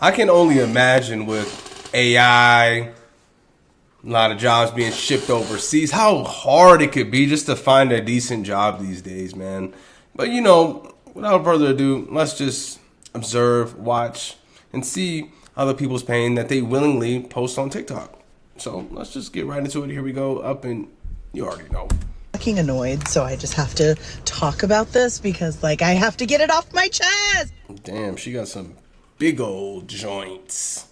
I can only imagine with AI, a lot of jobs being shipped overseas, how hard it could be just to find a decent job these days, man. But without further ado, let's just observe, watch, and see other people's pain that they willingly post on TikTok. So let's just get right into it. Here we go. Up and you already know. Fucking annoyed, so I just have to talk about this because, I have to get it off my chest. Damn, she got some big old joints.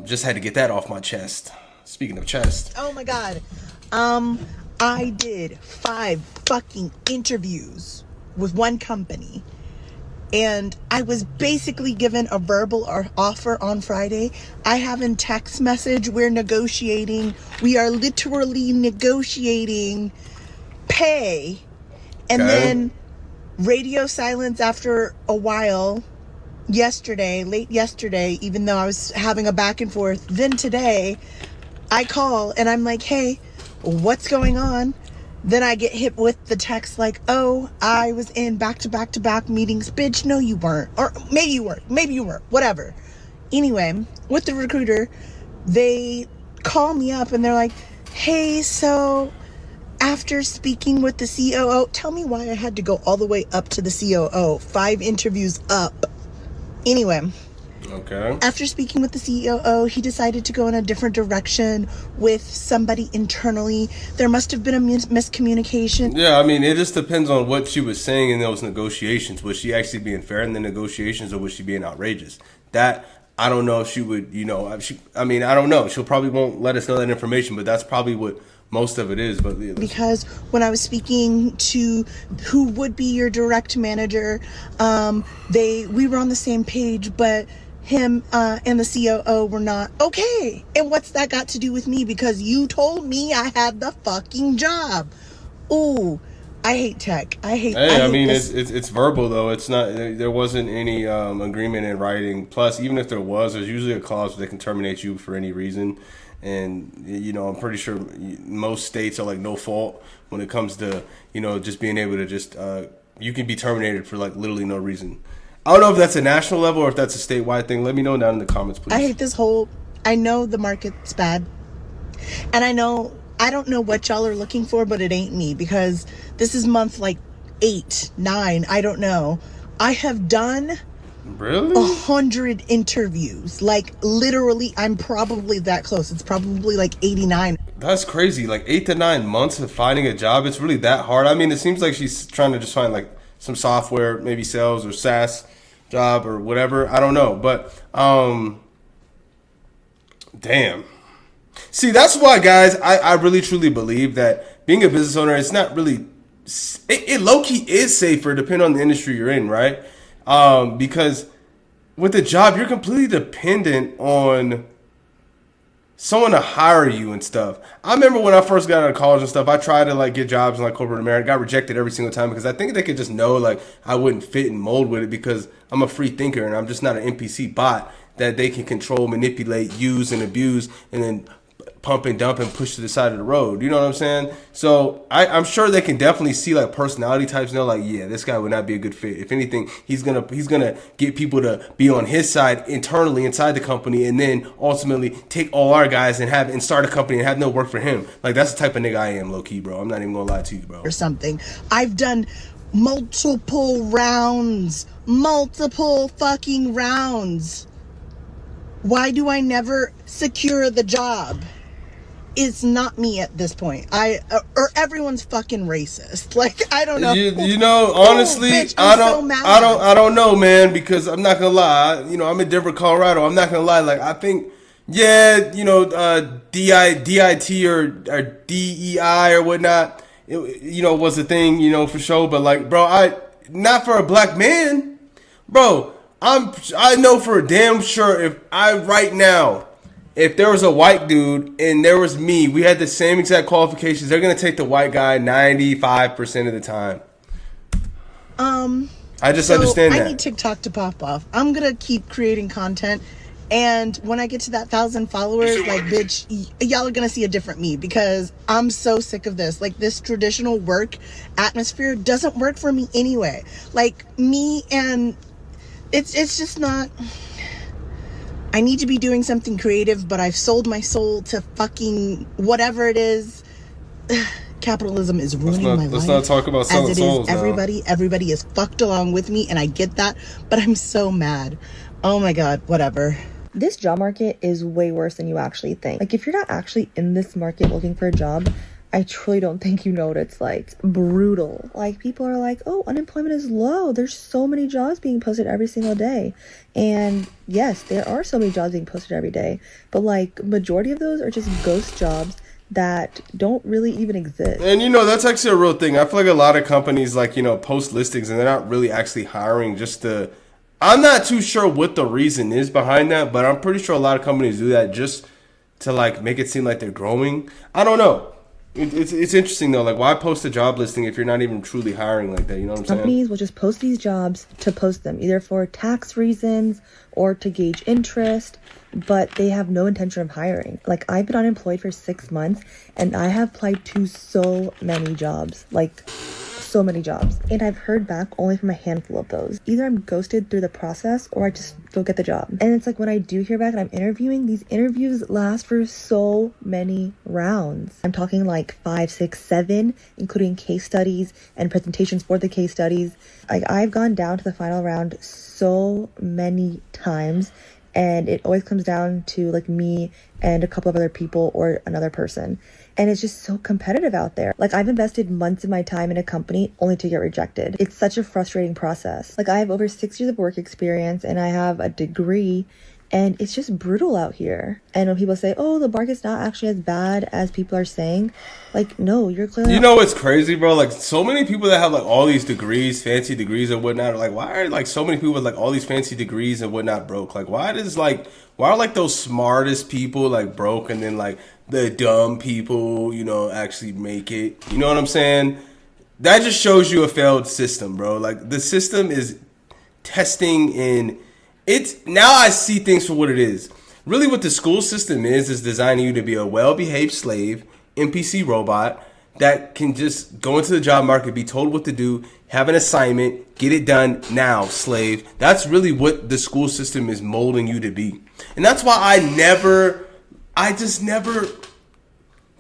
Just had to get that off my chest. Speaking of chest. Oh my god. I did 5 fucking interviews with one company. And I was basically given a verbal offer on Friday. I have in text message, we're negotiating. We are literally negotiating pay. And then radio silence after a while. Late yesterday, even though I was having a back and forth. Then today, I call and I'm like, hey, what's going on? Then I get hit with the text like, oh, I was in back-to-back meetings. Bitch, no you weren't. Or maybe you weren't. Whatever. Anyway, with the recruiter, they call me up and they're like, hey, so after speaking with the COO, tell me why I had to go all the way up to the COO. 5 interviews up. Anyway. Okay. After speaking with the CEO, he decided to go in a different direction with somebody internally. There must have been a miscommunication. Yeah, I mean, it just depends on what she was saying in those negotiations. Was she actually being fair in the negotiations, or was she being outrageous? That, I don't know if she would, I don't know. She'll probably won't let us know that information, but that's probably what most of it is. But yeah, because when I was speaking to who would be your direct manager, we were on the same page, but him and the COO were not okay. And what's that got to do with me? Because you told me I had the fucking job. Ooh, I hate tech. I hate it's verbal though. It's not. There wasn't any agreement in writing. Plus, even if there was, there's usually a clause that can terminate you for any reason. And I'm pretty sure most states are like no fault when it comes to just being able to just you can be terminated for like literally no reason. I don't know if that's a national level or if that's a statewide thing. Let me know down in the comments, please. I hate this I know the market's bad. And I don't know what y'all are looking for, but it ain't me, because this is month 8, 9, I don't know. I have done really 100 interviews. Literally, I'm probably that close. It's probably 89. That's crazy. 8 to 9 months of finding a job. It's really that hard. I mean, it seems like she's trying to just find some software, maybe sales or SaaS job or whatever. I don't know. But, damn. See, that's why, guys, I really truly believe that being a business owner, it's not really, it low-key is safer depending on the industry you're in, right? Because with a job, you're completely dependent on someone to hire you and stuff. I remember when I first got out of college and stuff, I tried to get jobs in corporate America. Got rejected every single time because I think they could just know I wouldn't fit and mold with it because I'm a free thinker and I'm just not an NPC bot that they can control, manipulate, use, and abuse, and then pump and dump and push to the side of the road. You know what I'm saying? So I'm sure they can definitely see personality types and they're yeah, this guy would not be a good fit. If anything, he's gonna get people to be on his side internally inside the company, and then ultimately take all our guys and start a company and have no work for him. That's the type of nigga I am, low key, bro. I'm not even gonna lie to you, bro. Or something. I've done multiple fucking rounds. Why do I never secure the job? It's not me at this point. Or everyone's fucking racist. I don't know. Honestly, bitch, I don't know, man, because I'm not gonna lie. I'm in Denver, Colorado. I'm not gonna lie. I think, yeah, DIT or DEI or whatnot, was a thing, for sure. But bro, not for a black man, bro. I know for a damn sure if there was a white dude and there was me, we had the same exact qualifications, they're going to take the white guy 95% of the time. I just understand that. I need TikTok to pop off. I'm going to keep creating content. And when I get to that 1,000 followers, bitch, y'all are going to see a different me, because I'm so sick of this. This traditional work atmosphere doesn't work for me anyway. Me and it's just not. I need to be doing something creative, but I've sold my soul to fucking whatever it is. Capitalism is ruining my life. Let's not talk about selling souls now. Everybody is fucked along with me, and I get that, but I'm so mad. Oh my god, whatever. This job market is way worse than you actually think. Like, if you're not actually in this market looking for a job, I truly don't think you know what it's like. It's brutal. Like, people are like, oh, unemployment is low. There's so many jobs being posted every single day. And yes, there are so many jobs being posted every day. But, like, majority of those are just ghost jobs that don't really even exist. And, that's actually a real thing. I feel like a lot of companies, like, post listings and they're not really actually hiring just to... I'm not too sure what the reason is behind that, but I'm pretty sure a lot of companies do that just to, like, make it seem like they're growing. I don't know. It's interesting, though. Like, why post a job listing if you're not even truly hiring like that? You know what I'm saying? Companies will just post these jobs to post them, either for tax reasons or to gauge interest, but they have no intention of hiring. Like, I've been unemployed for 6 months, and I have applied to so many jobs. Like, so many jobs. And I've heard back only from a handful of those. Either I'm ghosted through the process or I just don't get the job. And it's like when I do hear back and I'm interviewing, these interviews last for so many rounds. I'm talking like 5, 6, 7, including case studies and presentations for the case studies. Like, I've gone down to the final round so many times, and it always comes down to like me and a couple of other people or another person. And it's just so competitive out there. Like, I've invested months of my time in a company only to get rejected. It's such a frustrating process. Like, I have over 6 years of work experience and I have a degree, and it's just brutal out here. And when people say, oh, the market's not actually as bad as people are saying, like, no, you're clearly... You know what's crazy, bro? Like, so many people that have, like, all these degrees, fancy degrees and whatnot, are like, why are, like, so many people with, like, all these fancy degrees and whatnot broke? Like, why are, like, those smartest people, like, broke, and then, like, the dumb people, actually make it? You know what I'm saying? That just shows you a failed system, bro. Like, the system is testing in... Now I see things for what it is. Really what the school system is designing you to be a well-behaved slave, NPC robot, that can just go into the job market, be told what to do, have an assignment, get it done now, slave. That's really what the school system is molding you to be. And that's why I just never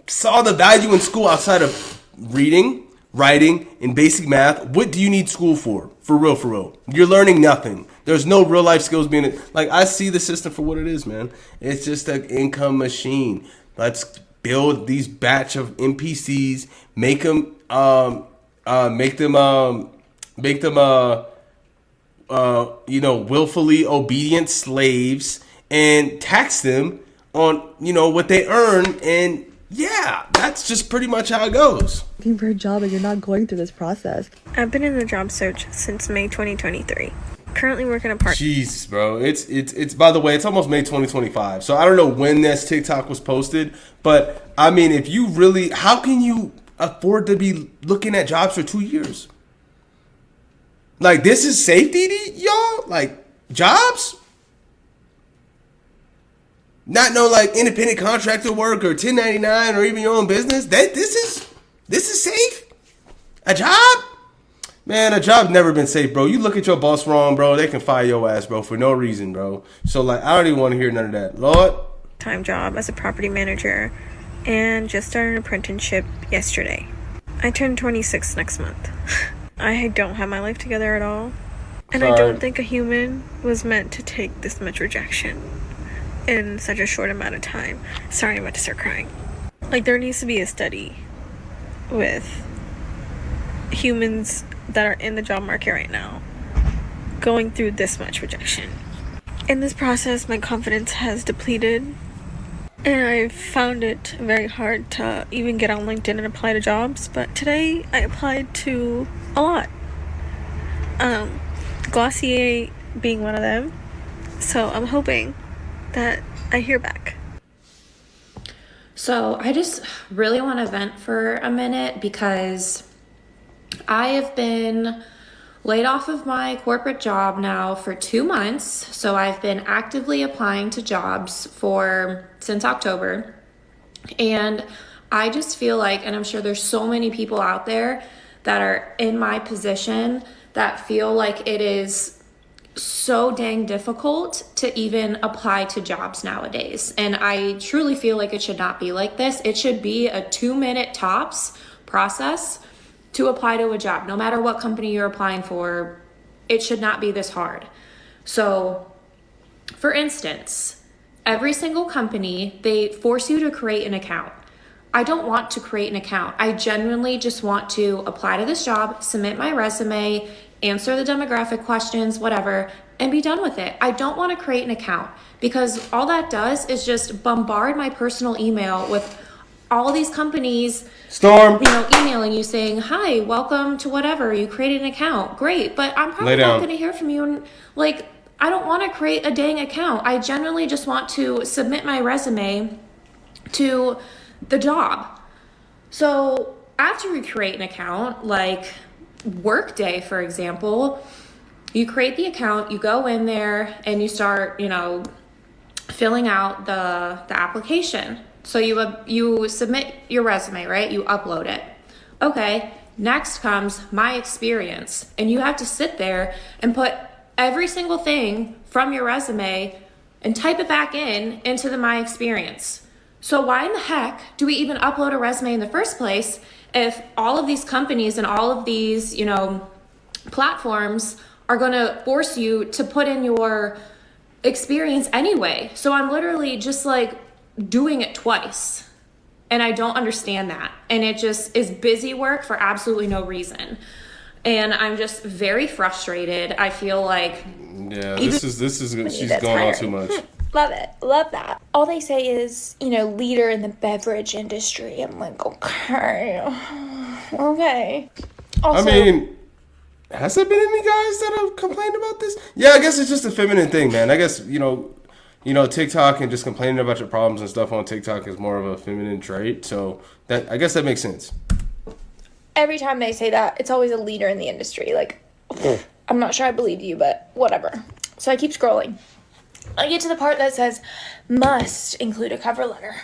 saw the value in school outside of reading, writing, and basic math. What do you need school for? For real. You're learning nothing. There's no real life skills being... Like, I see the system for what it is, man. It's just an income machine. Let's build these batch of NPCs, make them willfully obedient slaves, and tax them on, what they earn. And yeah, that's just pretty much how it goes. Looking for a job and you're not going through this process. I've been in the job search since May 2023. Currently working a part. Jeez, bro. It's by the way, it's almost May 2025. So I don't know when this TikTok was posted, but I mean, if you really, how can you afford to be looking at jobs for 2 years? Like, this is safety to y'all? Like, jobs? Not no like independent contractor work or 1099 or even your own business. This is safe? A job? Man, a job's never been safe, bro. You look at your boss wrong, bro, they can fire your ass, bro, for no reason, bro. So, like, I don't even want to hear none of that. Lord? Time job as a property manager and just started an apprenticeship yesterday. I turn 26 next month. I don't have my life together at all. And I don't think a human was meant to take this much rejection in such a short amount of time. Sorry, I'm about to start crying. Like, there needs to be a study with humans that are in the job market right now going through this much rejection. In this process, my confidence has depleted, and I've found it very hard to even get on LinkedIn and apply to jobs. But today I applied to a lot, Glossier being one of them. So I'm hoping that I hear back. So I just really want to vent for a minute because I have been laid off of my corporate job now for 2 months. So I've been actively applying to jobs since October. And I just feel like, and I'm sure there's so many people out there that are in my position that feel like it is so dang difficult to even apply to jobs nowadays. And I truly feel like it should not be like this. It should be a 2-minute tops process to apply to a job. No matter what company you're applying for, it should not be this hard. So, for instance, every single company, they force you to create an account. I don't want to create an account. I genuinely just want to apply to this job, submit my resume, answer the demographic questions, whatever, and be done with it. I don't want to create an account because all that does is just bombard my personal email with all these companies, Storm, emailing you saying, hi, welcome to whatever, you created an account. Great, but I'm probably not going to hear from you. And I don't want to create a dang account. I genuinely just want to submit my resume to the job. So after you create an account, like Workday, for example, you create the account, you go in there and you start, filling out the application. So you submit your resume, right? You upload it. Okay, next comes my experience. And you have to sit there and put every single thing from your resume and type it back into the my experience. So why in the heck do we even upload a resume in the first place if all of these companies and all of these, platforms are going to force you to put in your experience anyway? So I'm literally just doing it twice. And I don't understand that. And it just is busy work for absolutely no reason. And I'm just very frustrated. I feel like this is she's going on too much. Love it. Love that. All they say is, leader in the beverage industry. I'm like, okay. Okay. Also, has there been any guys that have complained about this? Yeah, I guess it's just a feminine thing, man. I guess, TikTok and just complaining about your problems and stuff on TikTok is more of a feminine trait. So I guess that makes sense. every time they say that, it's always a leader in the industry. I'm not sure I believe you, but whatever. So I keep scrolling. I get to the part that says, must include a cover letter.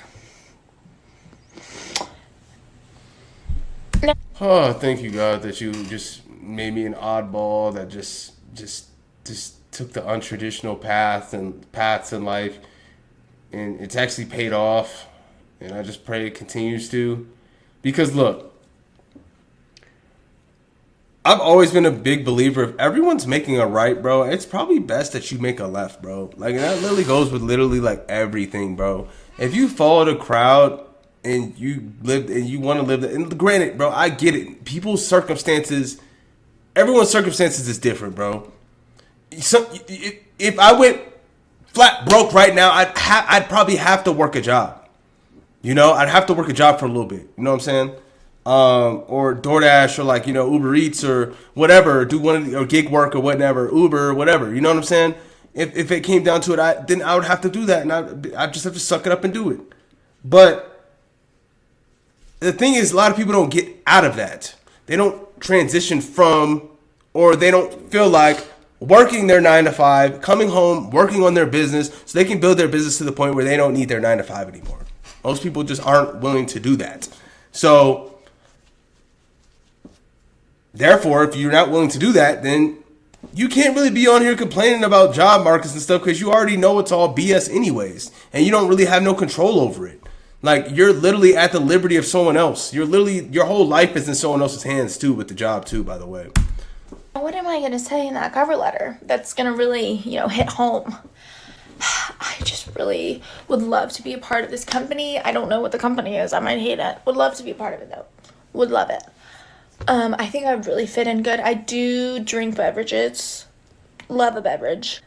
Oh, thank you, God, that you just made me an oddball that just took the untraditional paths in life, and it's actually paid off. And I just pray it continues to, because look, I've always been a big believer, if everyone's making a right, bro, it's probably best that you make a left, bro. Like, that literally goes with literally like everything, bro. If you follow the crowd and you want to live, and granted, bro, I get it. People's circumstances, everyone's circumstances is different, bro. So if I went flat broke right now, I'd probably have to work a job. You know, I'd have to work a job for a little bit. You know what I'm saying? Or DoorDash, or like, Uber Eats or whatever, do or gig work or whatever, Uber or whatever. You know what I'm saying? If it came down to it, then I would have to do that, and I just have to suck it up and do it. But the thing is, a lot of people don't get out of that. They don't transition from, or they don't feel like working their 9 to 5, coming home, working on their business so they can build their business to the point where they don't need their 9 to 5 anymore. Most people just aren't willing to do that. So, therefore, if you're not willing to do that, then you can't really be on here complaining about job markets and stuff, because you already know it's all BS anyways, and you don't really have no control over it. Like, you're literally at the liberty of someone else. Your whole life is in someone else's hands too, with the job too, by the way. What am I going to say in that cover letter that's going to really, hit home? I just really would love to be a part of this company. I don't know what the company is. I might hate it. Would love to be a part of it, though. Would love it. I think I would really fit in good. I do drink beverages. Love a beverage.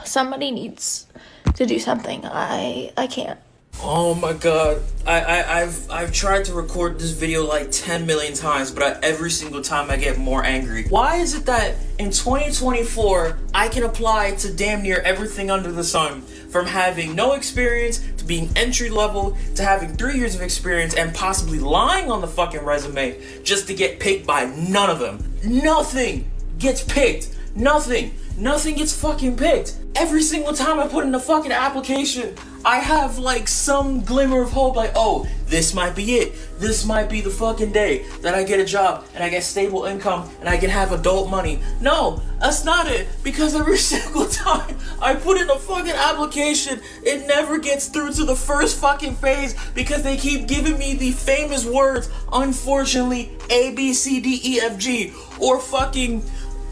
Somebody needs to do something. I can't. Oh my god, I've tried to record this video like 10 million times, but every single time I get more angry. Why is it that in 2024, I can apply to damn near everything under the sun, from having no experience, to being entry level, to having 3 years of experience, and possibly lying on the fucking resume just to get picked by none of them? Nothing gets picked. Nothing. nothing gets fucking picked. Every single time I put in a fucking application, I have like some glimmer of hope, like, oh, this might be it. This might be the fucking day that I get a job and I get stable income and I can have adult money. No, that's not it, because every single time I put in a fucking application, it never gets through to the first fucking phase because they keep giving me the famous words, unfortunately, A, B, C, D, E, F, G, or fucking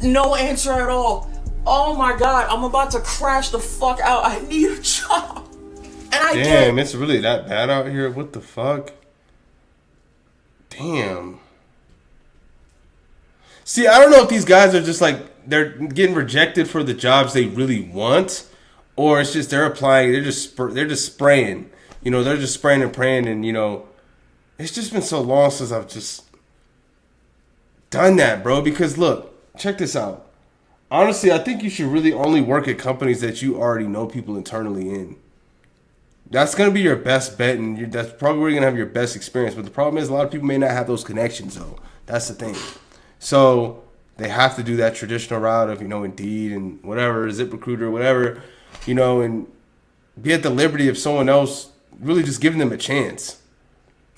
no answer at all. Oh my god, I'm about to crash the fuck out. I need a job. And Damn, it's really that bad out here? What the fuck? Damn. See, I don't know if these guys are just like, they're getting rejected for the jobs they really want, or it's just they're applying, they're just spraying. You know, they're just spraying and praying, and, you know, it's just been so long since I've just done that, bro. Because look, check this out. Honestly, I think you should really only work at companies that you already know people internally in. That's going to be your best bet, and that's probably where you're going to have your best experience. But the problem is a lot of people may not have those connections, though. That's the thing. So they have to do that traditional route of, you know, Indeed and whatever, ZipRecruiter, whatever, you know, and be at the liberty of someone else really just giving them a chance.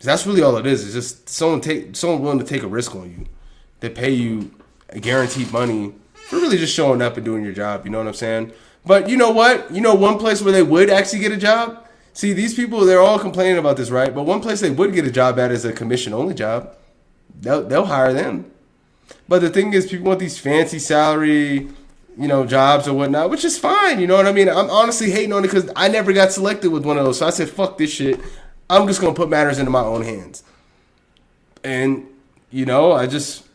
That's really all it is. It's just someone willing to take a risk on you. They pay you a guaranteed money for really just showing up and doing your job. You know what I'm saying? But you know what? You know one place where they would actually get a job? See, these people, they're all complaining about this, right? But one place they would get a job at is a commission-only job. They'll hire them. But the thing is, people want these fancy salary, you know, jobs or whatnot, which is fine. You know what I mean? I'm honestly hating on it because I never got selected with one of those. So I said, fuck this shit. I'm just going to put matters into my own hands. And, you know, I just,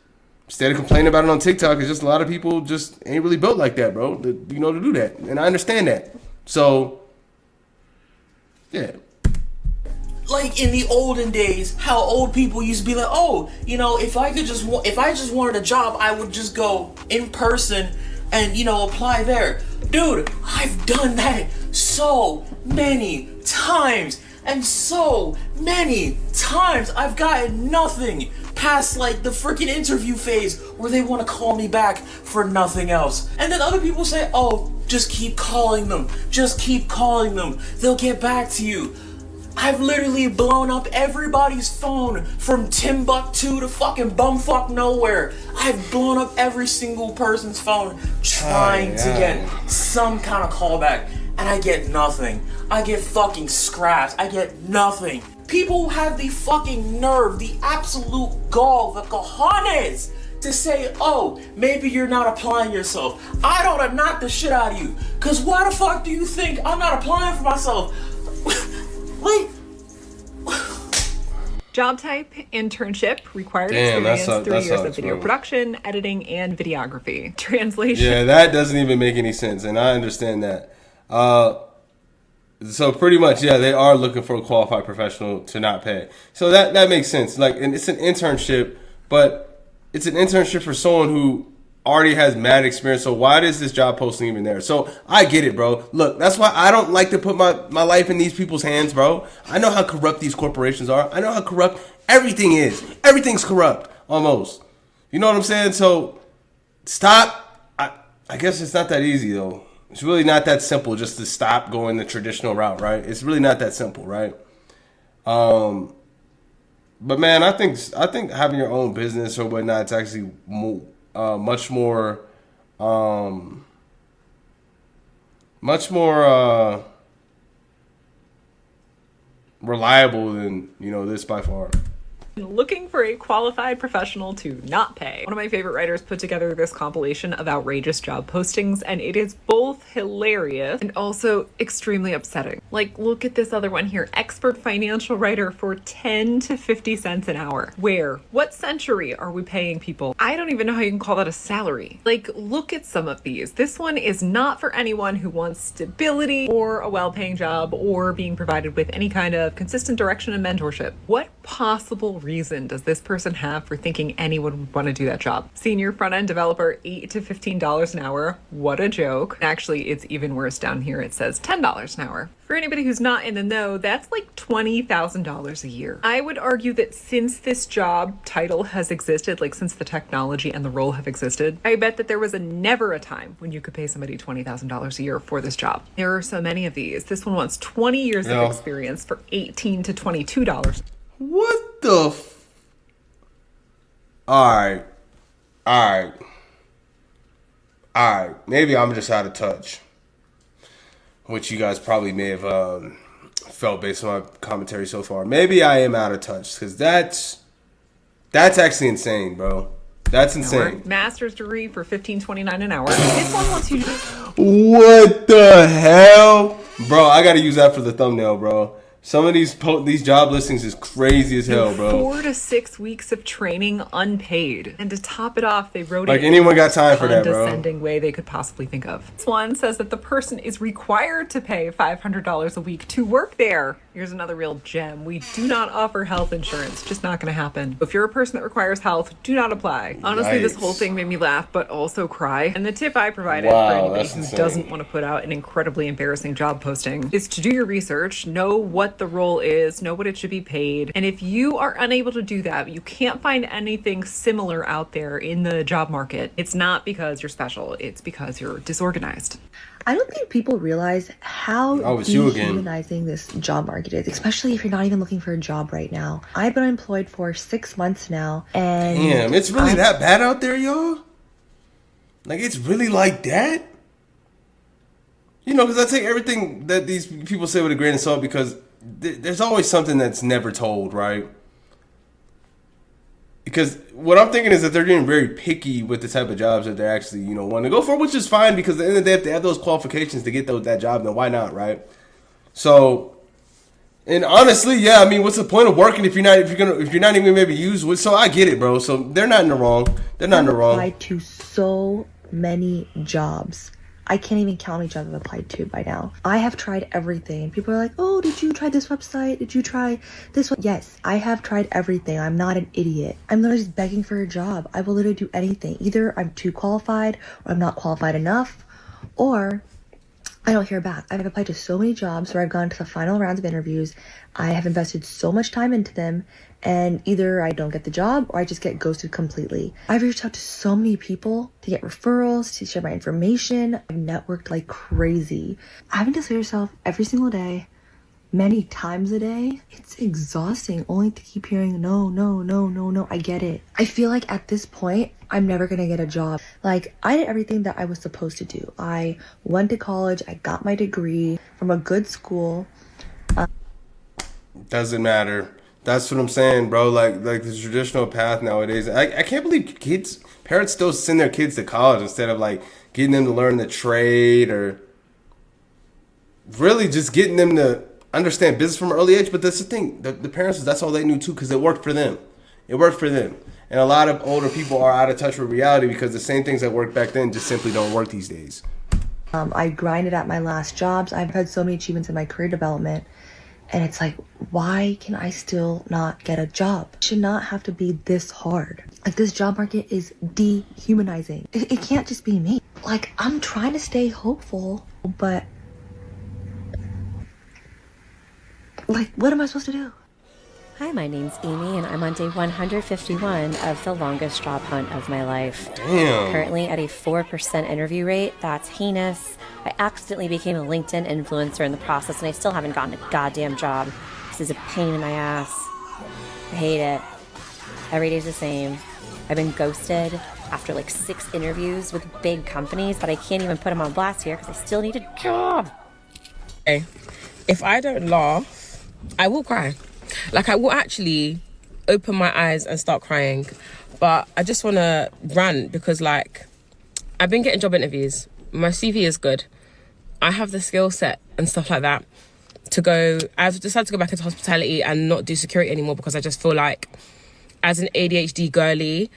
instead of complaining about it on TikTok, it's just a lot of people just ain't really built like that, bro, to do that. And I understand that. So, yeah. Like in the olden days, how old people used to be like, oh, you know, if I just wanted a job, I would just go in person and, you know, apply there. Dude, I've done that so many times. And so many times I've gotten nothing past like the freaking interview phase where they want to call me back for nothing else. And then other people say, oh, just keep calling them. Just keep calling them. They'll get back to you. I've literally blown up everybody's phone from Timbuktu to fucking bumfuck nowhere. I've blown up every single person's phone trying to get some kind of callback. And I get nothing. I get fucking scraps. I get nothing. People have the fucking nerve, the absolute gall, the cojones to say, oh, maybe you're not applying yourself. I don't knock the shit out of you. Cause why the fuck do you think I'm not applying for myself? Like, job type, internship, required experience, 3 years of video production, editing, and videography. Translation. Yeah, that doesn't even make any sense, and I understand that. So pretty much, yeah, they are looking for a qualified professional to not pay. So that makes sense. Like, and it's an internship, but it's an internship for someone who already has mad experience. So why is this job posting even there? So I get it, bro. Look, that's why I don't like to put my life in these people's hands, bro. I know how corrupt these corporations are. I know how corrupt everything is. Everything's corrupt, almost. You know what I'm saying? So stop. I guess it's not that easy, though. It's really not that simple just to stop going the traditional route, right? It's really not that simple, right? But man, I think having your own business or whatnot is actually much more reliable than, you know, this by far. Looking for a qualified professional to not pay. One of my favorite writers put together this compilation of outrageous job postings, and it is both hilarious and also extremely upsetting. Like, look at this other one here. Expert financial writer for 10 to 50 cents an hour. Where? What century are we paying people? I don't even know how you can call that a salary. Like, look at some of these. This one is not for anyone who wants stability or a well-paying job or being provided with any kind of consistent direction and mentorship. What possible reason does this person have for thinking anyone would want to do that job? Senior front-end developer, $8 to $15 an hour. What a joke. Actually, it's even worse down here. It says $10 an hour. For anybody who's not in the know, that's like $20,000 a year. I would argue that since this job title has existed, like since the technology and the role have existed, I bet that there was never a time when you could pay somebody $20,000 a year for this job. There are so many of these. This one wants 20 years of experience for $18 to $22. What the Alright. Maybe I'm just out of touch. Which you guys probably may have felt based on my commentary so far. Maybe I am out of touch, because that's actually insane, bro. That's insane. Master's degree for $15.29 an hour. This one wants you to... What the hell? Bro, I gotta use that for the thumbnail, bro. Some of these job listings is crazy as hell, bro. 4 to 6 weeks of training unpaid. And to top it off, they wrote like it anyone got time for that, bro. condescending way they could possibly think of. This one says that the person is required to pay $500 a week to work there. Here's another real gem. We do not offer health insurance. Just not gonna happen. If you're a person that requires health, do not apply. Honestly, This whole thing made me laugh, but also cry. And the tip I provided for anybody who doesn't want to put out an incredibly embarrassing job posting is to do your research, know what the role is, know what it should be paid. And if you are unable to do that, you can't find anything similar out there in the job market, it's not because you're special, it's because you're disorganized. I don't think people realize how dehumanizing this job market is, especially if you're not even looking for a job right now. I've been unemployed for 6 months now, and damn, it's really that bad out there, y'all? Like, it's really like that? You know, because I take everything that these people say with a grain of salt, because there's always something that's never told, right? Because what I'm thinking is that they're getting very picky with the type of jobs that they're actually, wanting to go for, which is fine, because at the end of the day, if they have those qualifications to get that job, then why not, right? So, and honestly, yeah, I mean, what's the point of working if you're not even maybe used with? So I get it, bro. So they're not in the wrong. They're not in the wrong. I've applied to so many jobs. I can't even count each other I've applied to by now. I have tried everything. People are like, oh, did you try this website? Did you try this one? Yes, I have tried everything. I'm not an idiot. I'm literally just begging for a job. I will literally do anything. Either I'm too qualified, or I'm not qualified enough, or I don't hear back. I've applied to so many jobs where I've gone to the final rounds of interviews. I have invested so much time into them, and either I don't get the job or I just get ghosted completely. I've reached out to so many people to get referrals, to share my information. I've networked like crazy. Having to say yourself every single day, many times a day, it's exhausting only to keep hearing no. I get it. I feel like at this point, I'm never gonna get a job. Like, I did everything that I was supposed to do. I went to college, I got my degree from a good school. Doesn't matter. That's what I'm saying, bro. Like the traditional path nowadays. I can't believe parents still send their kids to college instead of like getting them to learn the trade, or really just getting them to understand business from an early age. But that's the thing. The parents, that's all they knew too, because it worked for them. It worked for them. And a lot of older people are out of touch with reality because the same things that worked back then just simply don't work these days. I grinded at my last jobs. I've had so many achievements in my career development. And it's like, why can I still not get a job? It should not have to be this hard. Like, this job market is dehumanizing. It can't just be me. Like, I'm trying to stay hopeful, but like, what am I supposed to do? Hi, my name's Amy, and I'm on day 151 of the longest job hunt of my life. Damn. Currently at a 4% interview rate. That's heinous. I accidentally became a LinkedIn influencer in the process, and I still haven't gotten a goddamn job. This is a pain in my ass. I hate it. Every day's the same. I've been ghosted after like 6 interviews with big companies, but I can't even put them on blast here because I still need a job. Okay. If I don't laugh, I will cry. Like, I will actually open my eyes and start crying. But I just want to rant because, like, I've been getting job interviews. My CV is good. I have the skill set and stuff like that to go. I've decided to go back into hospitality and not do security anymore because I just feel like, as an ADHD girly,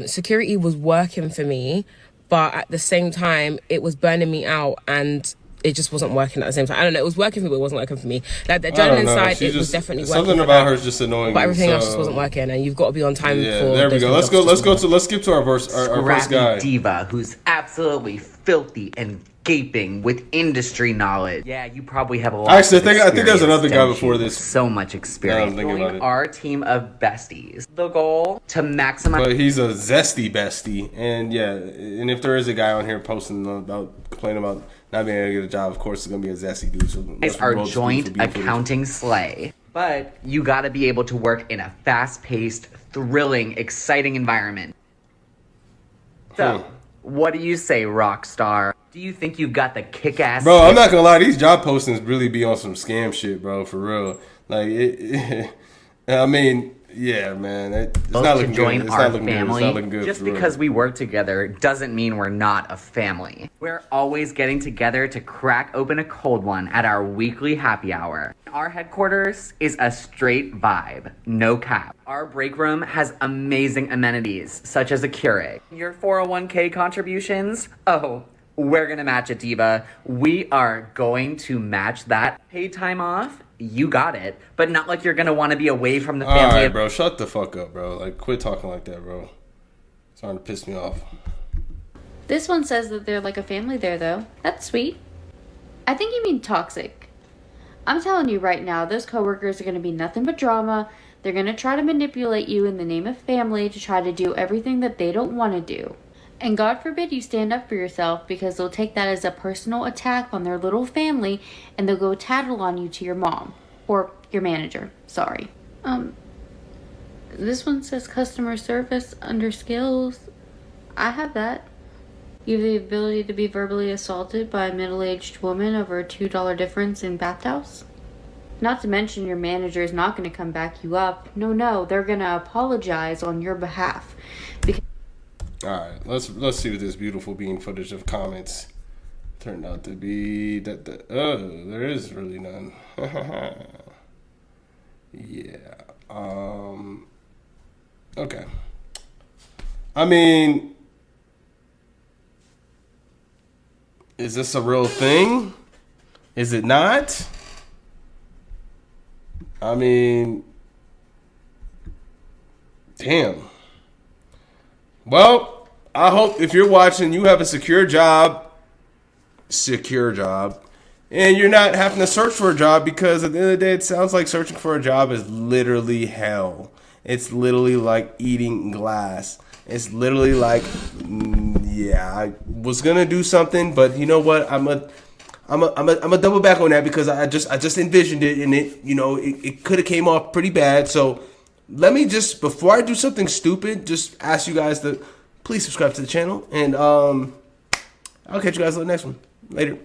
security was working for me. But at the same time, it was burning me out, and it just wasn't working at the same time. I don't know. It was working for me, but it wasn't working for me. Like the I don't adrenaline know. side, She it was just- definitely working. something for about that. her is just annoying. But everything else so- just wasn't working, and you've got to be on time Yeah, for. there we those go. kind of Let's jobs go. to Let's just go to. Let's skip to our first Scrappy guy. diva who's absolutely filthy and gaping with industry knowledge. Yeah, you probably have a lot. Actually, of I think there's experience, another guy don't before you? this. So much experience. Now I'm thinking about it. Our team of besties. The goal to maximize. But he's a zesty bestie, and yeah, and if there is a guy on here posting about complaining about not being able to get a job, of course it's gonna be a zesty dude. So let's Our roll the joint speed for beautiful. accounting sleigh. But you got to be able to work in a fast-paced, thrilling, exciting environment. So, what do you say, Rockstar? Do you think you've got the kick-ass? Bro, I'm not gonna lie, these job postings really be on some scam shit, bro. For real, like I mean, yeah, man, it's not looking good. It's not looking good. It's not looking good. Just for real. because we work together doesn't mean we're not a family. We're always getting together to crack open a cold one at our weekly happy hour. Our headquarters is a straight vibe, no cap. Our break room has amazing amenities, such as a Keurig. Your 401k contributions? Oh, we're gonna match it, Diva. We are going to match that. Paid time off? You got it. But not like you're gonna want to be away from the family. All right, bro, shut the fuck up, bro. Like, quit talking like that, bro. It's starting to piss me off. This one says that they're like a family there, though. That's sweet. I think you mean toxic. I'm telling you right now, those coworkers are going to be nothing but drama. They're going to try to manipulate you in the name of family to try to do everything that they don't want to do. And God forbid you stand up for yourself, because they'll take that as a personal attack on their little family and they'll go tattle on you to your mom. Or your manager. Sorry. This one says customer service under skills. I have that. You have the ability to be verbally assaulted by a middle-aged woman over a $2 difference in bath towels. Not to mention your manager is not going to come back you up. No, they're going to apologize on your behalf. All right, let's see what this beautiful bean footage of comments turned out to be. There is really none. Yeah. Okay. I mean, is this a real thing? Is it not? I mean, damn. Well, I hope if you're watching, you have a secure job, and you're not having to search for a job, because at the end of the day, it sounds like searching for a job is literally hell. It's literally like eating glass. It's literally like, yeah, I was gonna do something, but you know what? I'm a double back on that, because I just envisioned it, and it could have came off pretty bad. So let me just, before I do something stupid, just ask you guys to please subscribe to the channel, and I'll catch you guys on the next one. Later.